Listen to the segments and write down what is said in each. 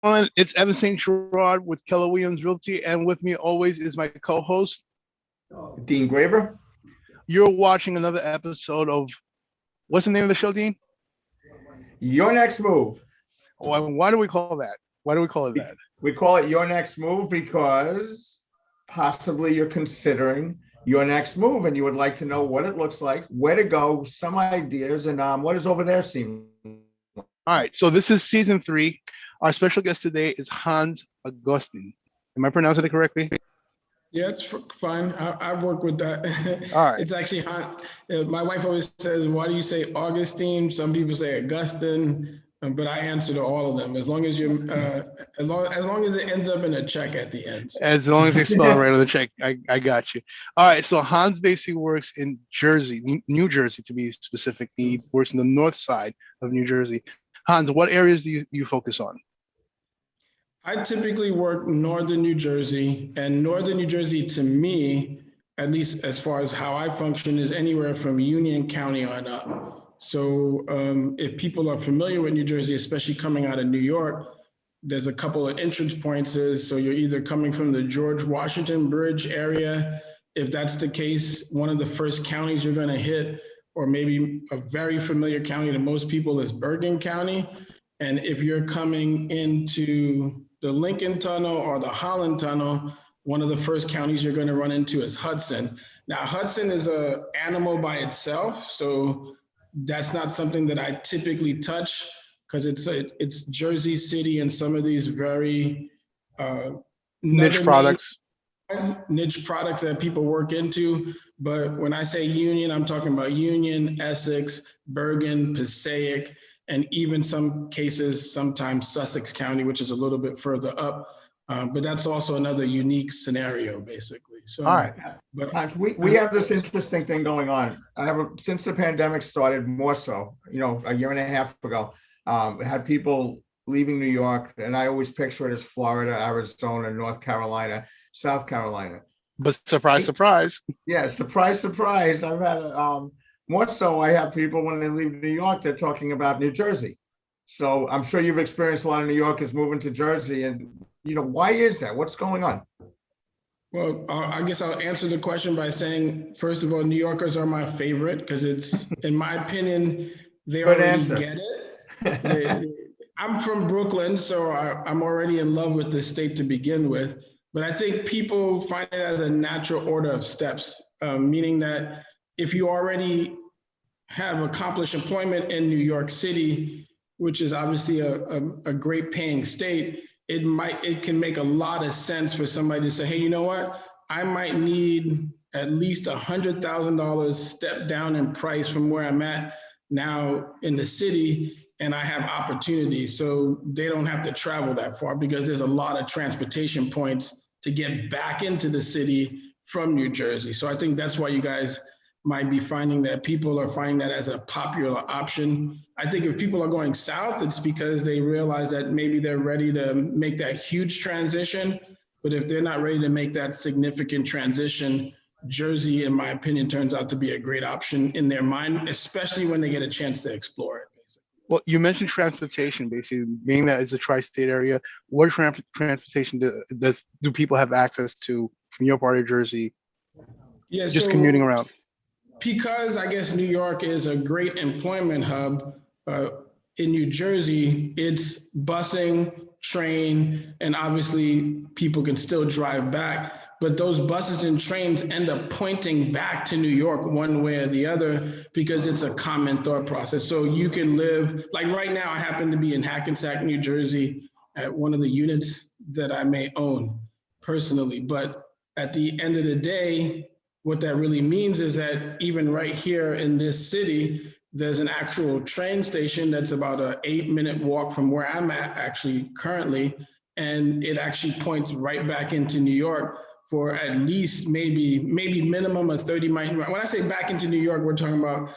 It's Evan Saint-Gerard with Keller Williams Realty, and with me always is my co-host. Dean Graber. You're watching another episode of, what's the name of the show, Dean? Your Next Move. Why do we call that? Why do we call it that? We call it Your Next Move because possibly you're considering your next move and you would like to know what it looks like, where to go, some ideas, and what is over there seem. All right, so this is season 3. Our special guest today is Hans Agustin. Am I pronouncing it correctly? Yeah, it's fine. I've worked with that. All right. It's actually hot. My wife always says, "Why do you say Augustine?" Some people say Agustin, but I answer to all of them. As long as you, as long as it ends up in a check at the end. As long as they spell it right on the check, I got you. All right. So Hans basically works in Jersey, New Jersey to be specific. He works in the north side of New Jersey. Hans, what areas do you focus on? I typically work northern New Jersey, and northern New Jersey to me, at least as far as how I function, is anywhere from Union County on up. So if people are familiar with New Jersey, especially coming out of New York, there's a couple of entrance points. So you're either coming from the George Washington Bridge area. If that's the case, one of the first counties you're going to hit, or maybe a very familiar county to most people, is Bergen County. And if you're coming into the Lincoln Tunnel or the Holland Tunnel, one of the first counties you're going to run into is Hudson. Now, Hudson is an animal by itself, so that's not something that I typically touch because it's Jersey City and some of these very niche products that people work into. But when I say Union, I'm talking about Union, Essex, Bergen, Passaic, and even some cases, sometimes Sussex County, which is a little bit further up. But that's also another unique scenario, basically. So, all right. But we have this interesting thing going on. Since the pandemic started, more so, a year and a half ago, had people leaving New York, and I always picture it as Florida, Arizona, North Carolina, South Carolina. But surprise, surprise. Yeah, surprise, surprise. I've had more so, I have people when they leave New York, they're talking about New Jersey. So I'm sure you've experienced a lot of New Yorkers moving to Jersey. And, why is that? What's going on? Well, I guess I'll answer the question by saying, first of all, New Yorkers are my favorite because it's, in my opinion, they already get it. I'm from Brooklyn, so I'm already in love with the state to begin with. But I think people find it as a natural order of steps, meaning that if you already have accomplished employment in New York City, which is obviously a great paying state, it can make a lot of sense for somebody to say, hey, you know what? I might need at least $100,000 step down in price from where I'm at now in the city, and I have opportunity. So they don't have to travel that far because there's a lot of transportation points to get back into the city from New Jersey. So I think that's why you guys might be finding that people are finding that as a popular option. I think if people are going south, it's because they realize that maybe they're ready to make that huge transition. But if they're not ready to make that significant transition, Jersey, in my opinion, turns out to be a great option in their mind, especially when they get a chance to explore it. Basically. Well, you mentioned transportation, basically, being that it's a tri-state area. What transportation do people have access to from your part of Jersey? Yeah, just commuting around. Because I guess New York is a great employment hub, in New Jersey, it's busing, train, and obviously people can still drive back, but those buses and trains end up pointing back to New York one way or the other because it's a common thought process. So you can live, like right now, I happen to be in Hackensack, New Jersey at one of the units that I may own personally, but at the end of the day, what that really means is that even right here in this city, there's an actual train station that's about an 8-minute walk from where I'm at actually currently. And it actually points right back into New York for at least maybe minimum of 30 miles. When I say back into New York, we're talking about,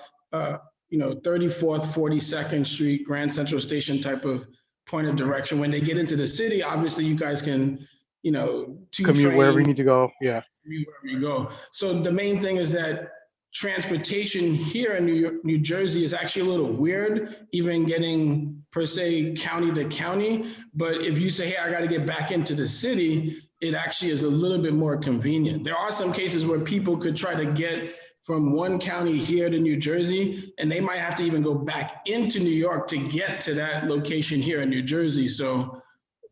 34th, 42nd Street, Grand Central Station type of point of direction. When they get into the city, obviously you guys can, commute wherever you need to go. Yeah. Wherever you go. So the main thing is that transportation here in New Jersey is actually a little weird, even getting per se county to county. But if you say, hey, I got to get back into the city, it actually is a little bit more convenient. There are some cases where people could try to get from one county here to New Jersey, and they might have to even go back into New York to get to that location here in New Jersey. So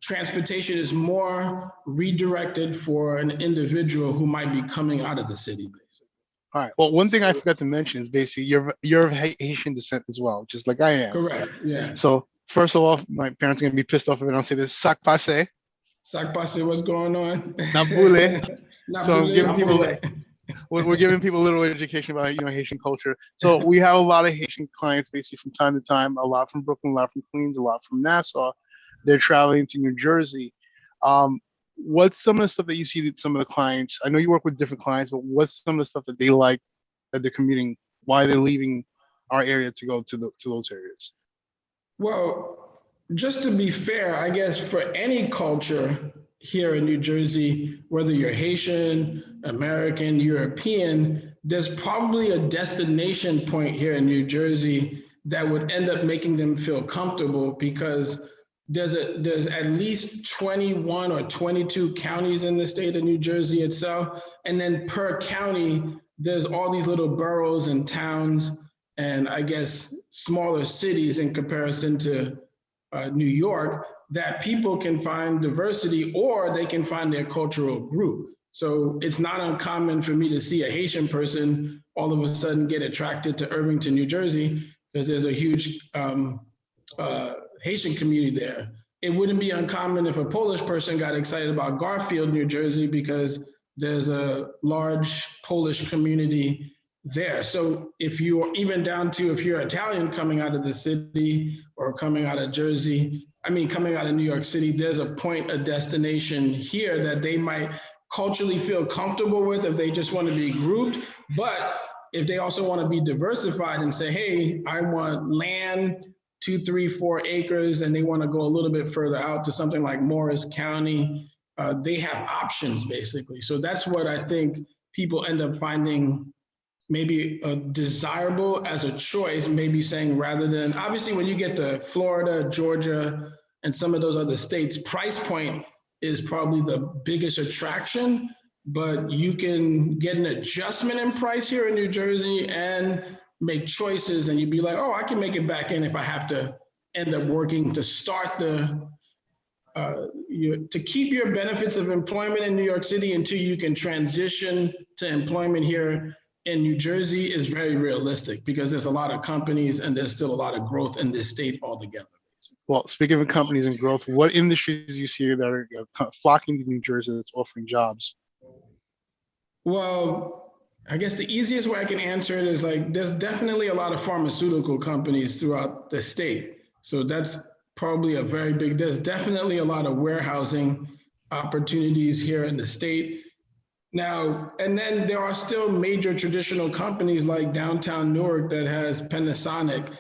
transportation is more redirected for an individual who might be coming out of the city, basically. All right. Well, one thing I forgot to mention is basically you're of Haitian descent as well, just like I am. Correct. Yeah. So first of all, my parents are gonna be pissed off if I don't say this. Sac passe. Sac passe, what's going on? Nabule. So I'm giving people. Nabule. We're giving people a little education about Haitian culture. So we have a lot of Haitian clients basically from time to time. A lot from Brooklyn, a lot from Queens, a lot from Nassau. They're traveling to New Jersey. What's some of the stuff that you see that some of the clients, I know you work with different clients, but what's some of the stuff that they like that they're commuting, why they're leaving our area to go to those areas? Well, just to be fair, I guess for any culture here in New Jersey, whether you're Haitian, American, European, there's probably a destination point here in New Jersey that would end up making them feel comfortable, because there's at least 21 or 22 counties in the state of New Jersey itself. And then per county, there's all these little boroughs and towns and I guess smaller cities in comparison to New York, that people can find diversity or they can find their cultural group. So it's not uncommon for me to see a Haitian person all of a sudden get attracted to Irvington, New Jersey, because there's a huge Haitian community there. It wouldn't be uncommon if a Polish person got excited about Garfield, New Jersey, because there's a large Polish community there. So if you're even down to, if you're Italian coming out of the city or coming out of Jersey, coming out of New York City, there's a point, a destination here that they might culturally feel comfortable with if they just want to be grouped. But if they also want to be diversified and say, hey, I want land, 2, 3, 4 acres, and they want to go a little bit further out to something like Morris County, they have options basically. So that's what I think people end up finding maybe desirable as a choice, maybe saying, rather than, obviously when you get to Florida, Georgia, and some of those other states, price point is probably the biggest attraction, but you can get an adjustment in price here in New Jersey and make choices, and you'd be like, oh, I can make it back in if I have to end up working to start to keep your benefits of employment in New York City until you can transition to employment here in New Jersey is very realistic, because there's a lot of companies and there's still a lot of growth in this state altogether. Well, speaking of companies and growth, what industries do you see that are flocking to New Jersey that's offering jobs? Well, I guess the easiest way I can answer it is like, there's definitely a lot of pharmaceutical companies throughout the state. So that's probably a very big, there's definitely a lot of warehousing opportunities here in the state. Now, and then there are still major traditional companies like downtown Newark that has Panasonic,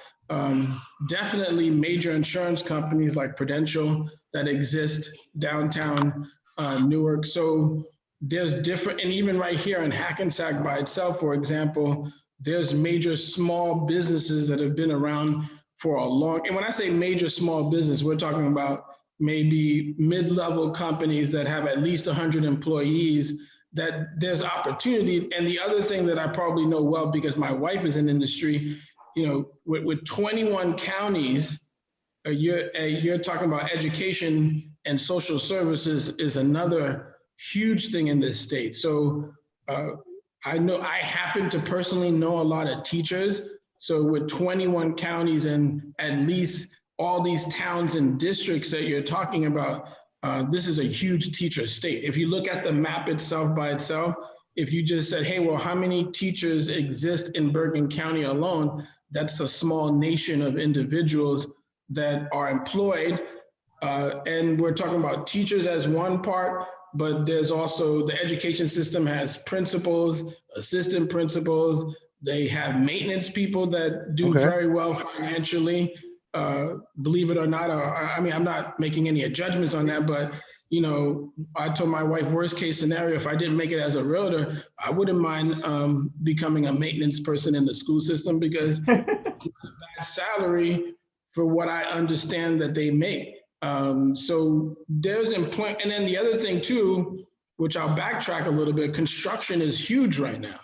definitely major insurance companies like Prudential that exist downtown Newark. So there's different, and even right here in Hackensack by itself, for example, there's major small businesses that have been around for a long, and when I say major small business, we're talking about maybe mid-level companies that have at least 100 employees, that there's opportunity. And the other thing that I probably know well, because my wife is in industry, with 21 counties, you're talking about education and social services is another huge thing in this state. So I happen to personally know a lot of teachers. So with 21 counties and at least all these towns and districts that you're talking about, this is a huge teacher state. If you look at the map itself by itself, if you just said, hey, well, how many teachers exist in Bergen County alone? That's a small nation of individuals that are employed. And we're talking about teachers as one part, but there's also the education system has principals, assistant principals. They have maintenance people that do very well financially. believe it or not, I mean, I'm not making any judgments on that, but you know, I told my wife, worst case scenario, if I didn't make it as a realtor, I wouldn't mind becoming a maintenance person in the school system, because it's not a bad salary for what I understand that they make. So there's employment. And then the other thing too, which I'll backtrack a little bit, construction is huge right now.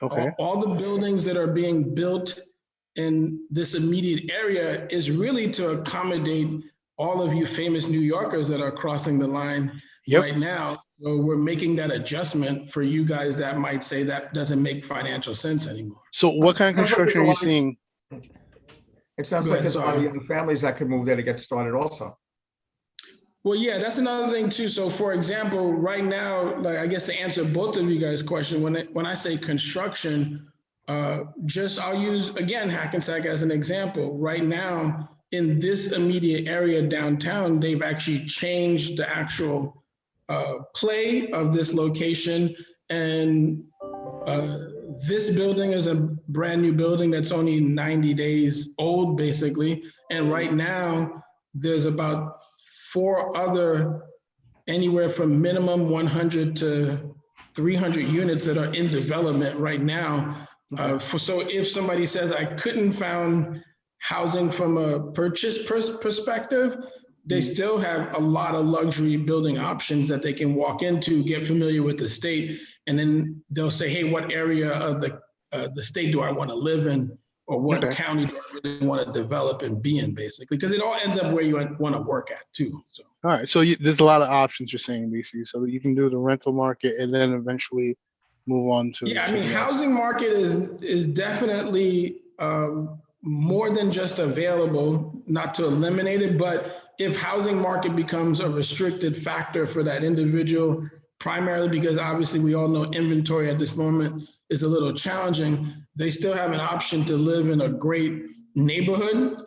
Okay. All the buildings that are being built in this immediate area is really to accommodate all of you famous New Yorkers that are crossing the line right now. So we're making that adjustment for you guys that might say that doesn't make financial sense anymore. So what kind of construction are you seeing? It sounds like there's a lot of young families that could move there to get started also. Well, yeah, that's another thing too. So for example, right now, like I guess to answer both of you guys' question, when I say construction, I'll use again Hackensack as an example. Right now, in this immediate area downtown, they've actually changed the actual play of this location, and this building is a brand new building that's only 90 days old, basically. And right now, there's about 4 other, anywhere from minimum 100 to 300 units that are in development right now. So if somebody says I couldn't find housing from a purchase perspective, they still have a lot of luxury building options that they can walk into, get familiar with the state, and then they'll say, hey, what area of the state do I want to live in? Or what county do I really want to develop and be in, basically? Because it all ends up where you want to work at, too. So. All right. So there's a lot of options you're saying, basically. So you can do the rental market and then eventually move on to. Yeah, I mean, housing market is definitely more than just available, not to eliminate it, but if housing market becomes a restricted factor for that individual, primarily because obviously we all know inventory at this moment is a little challenging, they still have an option to live in a great neighborhood,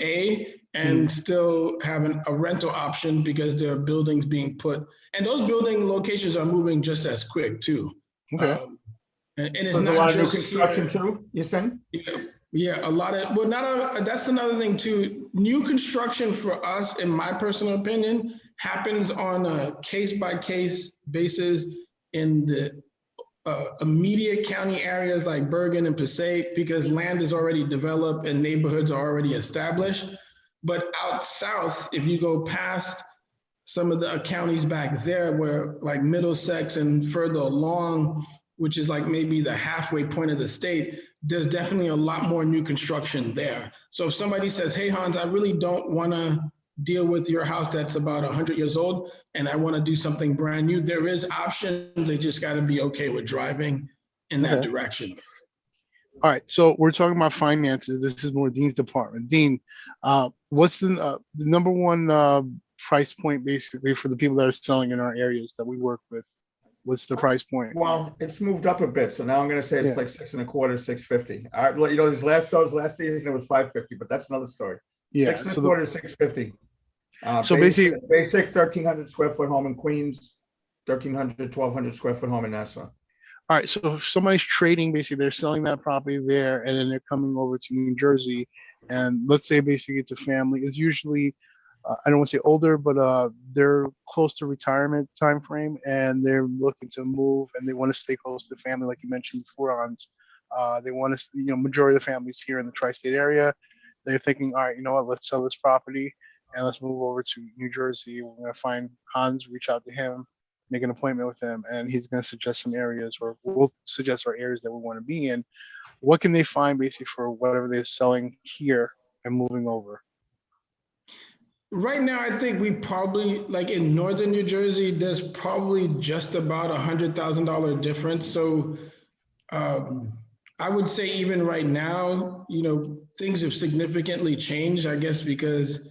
and still have a rental option because there are buildings being put, and those building locations are moving just as quick too. Okay. And it's There's not a lot just of new construction too, you're saying? Yeah, a lot of, well, that's another thing too. New construction for us, in my personal opinion, happens on a case-by-case basis in the immediate county areas like Bergen and Passaic, because land is already developed and neighborhoods are already established. But out south, if you go past some of the counties back there, where like Middlesex and further along, which is like maybe the halfway point of the state, there's definitely a lot more new construction there. So if somebody says, hey, Hans, I really don't want to deal with your house that's about 100 years old and I want to do something brand new, there is options. They just got to be okay with driving in that direction. All right. So we're talking about finances. This is more Dean's department. Dean, what's the number one price point basically for the people that are selling in our areas that we work with? What's the price point? Well, it's moved up a bit, so now I'm going to say it's like $625, $650. All right, you know, these last shows last season it was $550, but that's another story. Yeah, $625, $650. So basically, basic 1,300 square foot home in Queens, 1,300, 1,200 square foot home in Nassau. All right, so if somebody's trading, basically they're selling that property there, and then they're coming over to New Jersey, and let's say basically it's a family. It's usually I don't want to say older, but they're close to retirement time frame, and they're looking to move, and they want to stay close to the family, like you mentioned before. They want to, majority of the families here in the tri-state area, they're thinking, all right, you know what, let's sell this property and let's move over to New Jersey. We're going to find Hans, reach out to him, make an appointment with him, and he's going to suggest some areas, or we'll suggest our areas that we want to be in. What can they find basically for whatever they're selling here and moving over? Right now, I think we probably, like in northern New Jersey, there's probably just about $100,000 difference. So I would say even right now, things have significantly changed, I guess, because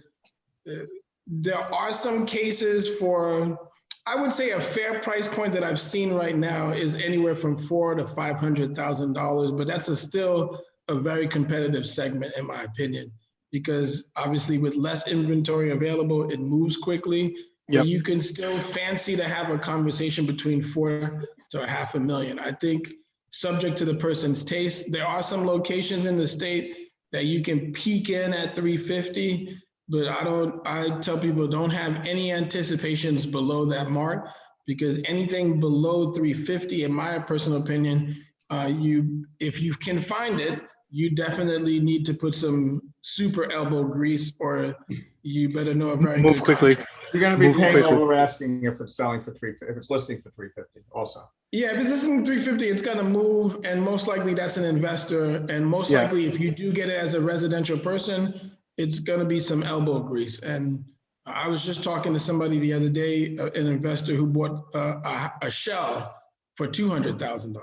there are some cases for, I would say a fair price point that I've seen right now is anywhere from $400,000 to $500,000, but that's still a very competitive segment in my opinion. Because obviously with less inventory available, it moves quickly. Yep. But you can still fancy to have a conversation between $400,000 to $500,000. I think subject to the person's taste, there are some locations in the state that you can peak in at $350,000 but I tell people don't have any anticipations below that mark, because anything below 350, in my personal opinion, if you can find it, you definitely need to put some super elbow grease, or you better know a very Move good quickly. contract. You're going to be Move paying quickly. over asking if it's selling for if it's listing for 350 also. Yeah, if it's listing 350, it's going to move, and most likely that's an investor, and most Yeah. likely if you do get it as a residential person, it's going to be some elbow grease. And I was just talking to somebody the other day, an investor who bought a shell for $200,000.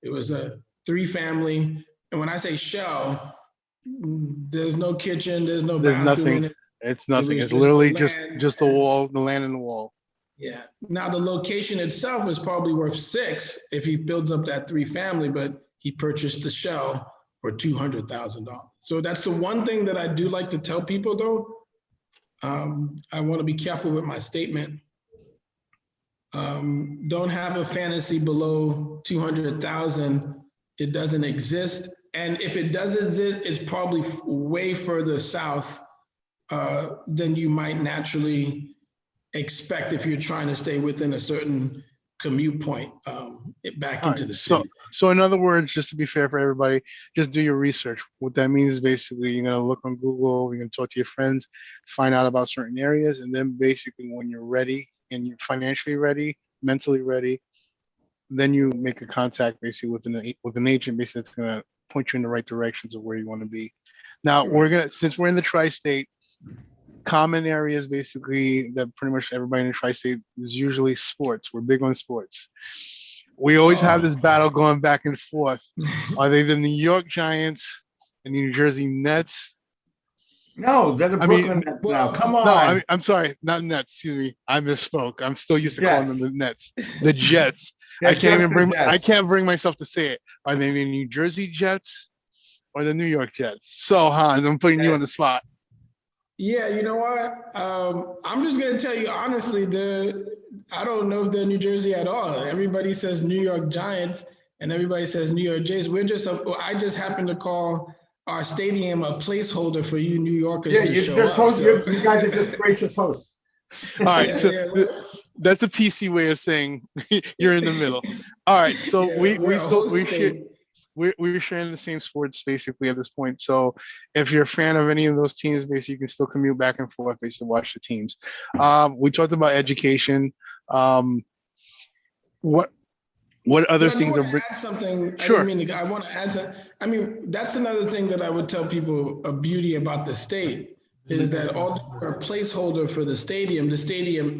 It was a 3-family, and when I say shell, there's no kitchen, there's no There's bathroom nothing. in it. It's nothing. was It's just literally the just land the wall, the land and the wall. Yeah. Now the location itself is probably worth 6 if he builds up that 3-family, but he purchased the shell for $200,000. So that's the one thing that I do like to tell people, though. I want to be careful with my statement. Don't have a fantasy below 200,000. It doesn't exist, and if it does exist, it's probably way further south than you might naturally expect if you're trying to stay within a certain commute point back into the city. So in other words, just to be fair for everybody, just do your research. What that means is basically you're gonna look on Google, you're gonna talk to your friends, find out about certain areas, and then basically when you're ready and you're financially ready, mentally ready, then you make a contact basically with an agent basically that's gonna point you in the right directions of where you want to be. Now since we're in the tri-state, common areas basically that pretty much everybody in the tri-state is usually sports. We're big on sports. We always have this battle going back and forth. Are they the New York Giants and New Jersey Nets? No, they're the Brooklyn Nets now. Come on. No, I'm sorry, not Nets. Excuse me, I misspoke. I'm still used to calling them the Nets. The Jets. I can't bring myself to say it. Are they the New Jersey Jets or the New York Jets? So Hans, I'm putting you on the spot. Yeah, you know what? I'm just gonna tell you honestly, I don't know if they're New Jersey at all. Everybody says New York Giants and everybody says New York Jays. I just happen to call our stadium a placeholder for you New Yorkers to show up. You guys are just gracious hosts. All right, that's a PC way of saying you're in the middle. All right, so we're sharing the same sports basically at this point. So if you're a fan of any of those teams, basically you can still commute back and forth basically to watch the teams. We talked about education. What other things are something? Sure. I want to add something. I mean, that's another thing that I would tell people, a beauty about the state is that although we're a placeholder for the stadium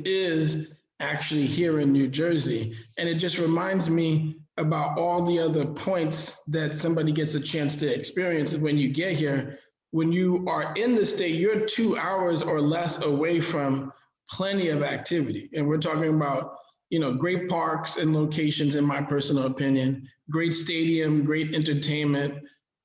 is actually here in New Jersey. And it just reminds me about all the other points that somebody gets a chance to experience when you get here. When you are in the state, you're 2 hours or less away from plenty of activity. And we're talking about, great parks and locations, in my personal opinion, great stadium, great entertainment.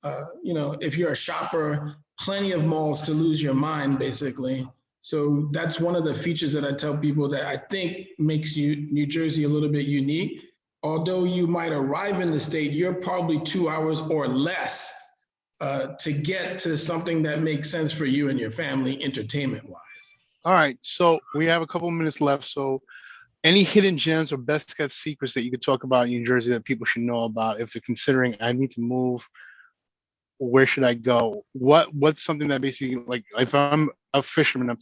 If you're a shopper, plenty of malls to lose your mind, basically. So that's one of the features that I tell people that I think makes New Jersey a little bit unique. Although you might arrive in the state, you're probably 2 hours or less to get to something that makes sense for you and your family entertainment-wise. All right, so we have a couple of minutes left. So any hidden gems or best kept secrets that you could talk about in New Jersey that people should know about if they're considering, I need to move, where should I go? What's something that basically, like if I'm a fisherman,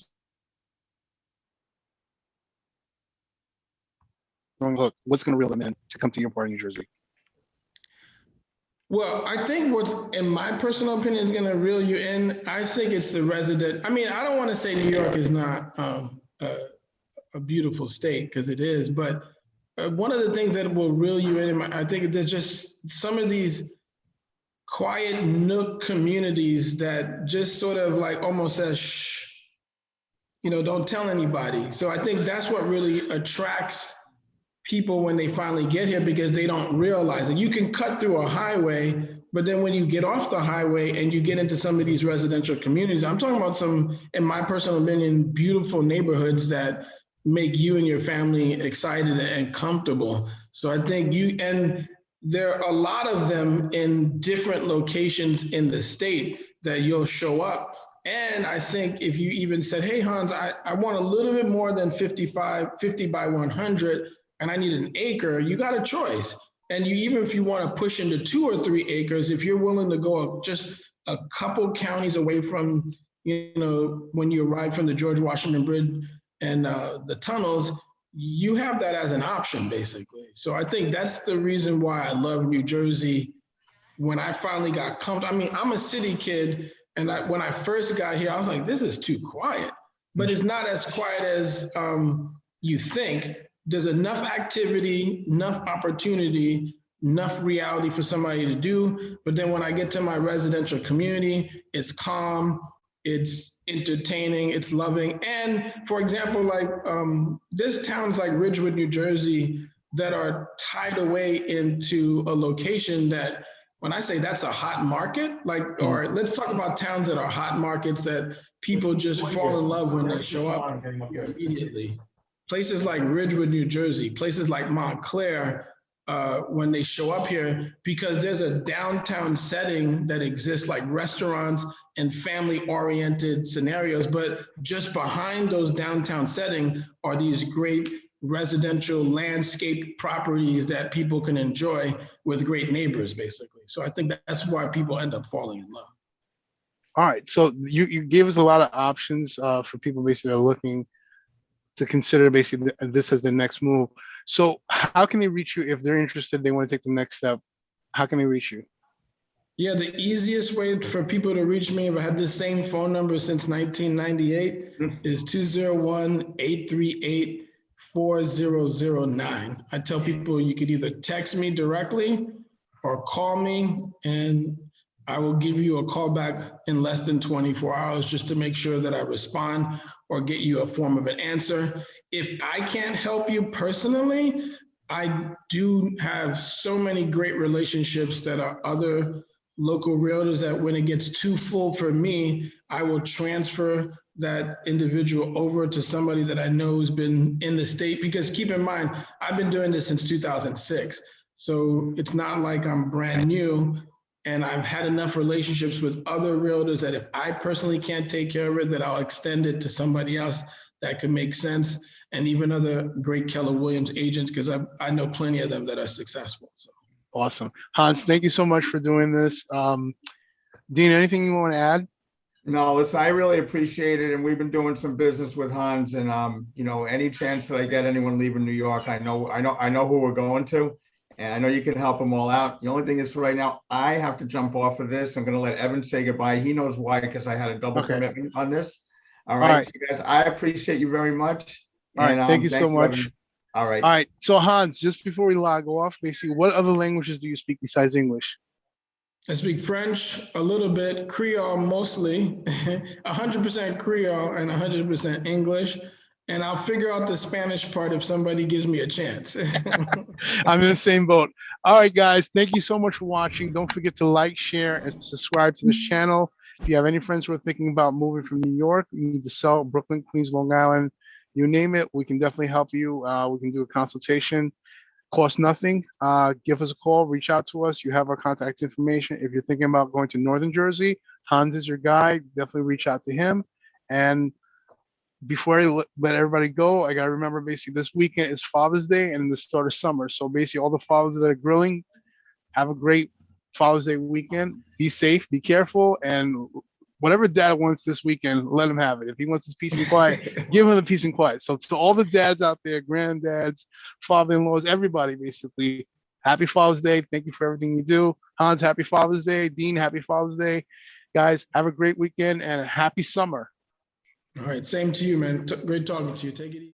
look, what's going to reel them in to come to your part of New Jersey? Well, I think what's, in my personal opinion, is going to reel you in, I think it's the resident. I mean, I don't want to say New York is not a beautiful state, because it is, but one of the things that will reel you in, I think there's just some of these quiet nook communities that just sort of like almost says, shh, don't tell anybody. So I think that's what really attracts people when they finally get here, because they don't realize it. You can cut through a highway, but then when you get off the highway and you get into some of these residential communities, I'm talking about some, in my personal opinion, beautiful neighborhoods that make you and your family excited and comfortable. So I think and there are a lot of them in different locations in the state that you'll show up And I think if you even said, hey, Hans, I want a little bit more than 50 by 100, and I need an acre, you got a choice. And you, even if you want to push into 2 or 3 acres, if you're willing to go just a couple counties away from, when you arrive from the George Washington Bridge and the tunnels, you have that as an option, basically. So I think that's the reason why I love New Jersey. When I finally got comfortable, I mean, I'm a city kid, and when I first got here, I was like, this is too quiet. But it's not as quiet as you think. There's enough activity, enough opportunity, enough reality for somebody to do. But then when I get to my residential community, it's calm, it's entertaining, it's loving. And for example, like there's towns like Ridgewood, New Jersey, that are tied away into a location that, when I say that's a hot market, or let's talk about towns that are hot markets that people just fall in love when they show up immediately. Places like Ridgewood, New Jersey, places like Montclair, when they show up here, because there's a downtown setting that exists, like restaurants and family-oriented scenarios, but just behind those downtown setting are these great residential landscape properties that people can enjoy with great neighbors, basically. So I think that's why people end up falling in love. All right, so you gave us a lot of options for people basically that are looking to consider basically this as the next move. So how can they reach you if they're interested, they want to take the next step? How can they reach you? Yeah, the easiest way for people to reach me, if I had the same phone number since 1998, is 201-838-4009. I tell people you could either text me directly or call me, and I will give you a call back in less than 24 hours just to make sure that I respond or get you a form of an answer. If I can't help you personally, I do have so many great relationships that are other local realtors that when it gets too full for me, I will transfer that individual over to somebody that I know has been in the state. Because keep in mind, I've been doing this since 2006. So it's not like I'm brand new. And I've had enough relationships with other realtors that if I personally can't take care of it, that I'll extend it to somebody else that could make sense. And even other great Keller Williams agents, because I know plenty of them that are successful. So. Awesome. Hans, thank you so much for doing this. Dean, anything you want to add? No, listen, I really appreciate it. And we've been doing some business with Hans, and any chance that I get anyone leaving New York, I know who we're going to, and I know you can help them all out. The only thing is, for right now, I have to jump off of this. I'm going to let Evan say goodbye. He knows why, because I had a double commitment on this. All right. So guys, I appreciate you very much. All right. Thank you so much. Evan. All right. All right. So Hans, just before we log off, basically, what other languages do you speak besides English? I speak French a little bit, Creole mostly, 100% Creole and 100% English. And I'll figure out the Spanish part if somebody gives me a chance. I'm in the same boat. All right, guys. Thank you so much for watching. Don't forget to like, share, and subscribe to this channel. If you have any friends who are thinking about moving from New York, you need to sell Brooklyn, Queens, Long Island, you name it, we can definitely help you. We can do a consultation. Cost nothing. Give us a call, reach out to us. You have our contact information. If you're thinking about going to Northern Jersey, Hans is your guy. Definitely reach out to him. And before I let everybody go, I got to remember basically this weekend is Father's Day and the start of summer. So basically all the fathers that are grilling, have a great Father's Day weekend. Be safe, be careful, and whatever dad wants this weekend, let him have it. If he wants his peace and quiet, give him the peace and quiet. So to all the dads out there, granddads, father-in-laws, everybody basically, happy Father's Day. Thank you for everything you do. Hans, happy Father's Day. Dean, happy Father's Day. Guys, have a great weekend and a happy summer. All right, same to you, man. Great talking to you. Take it easy.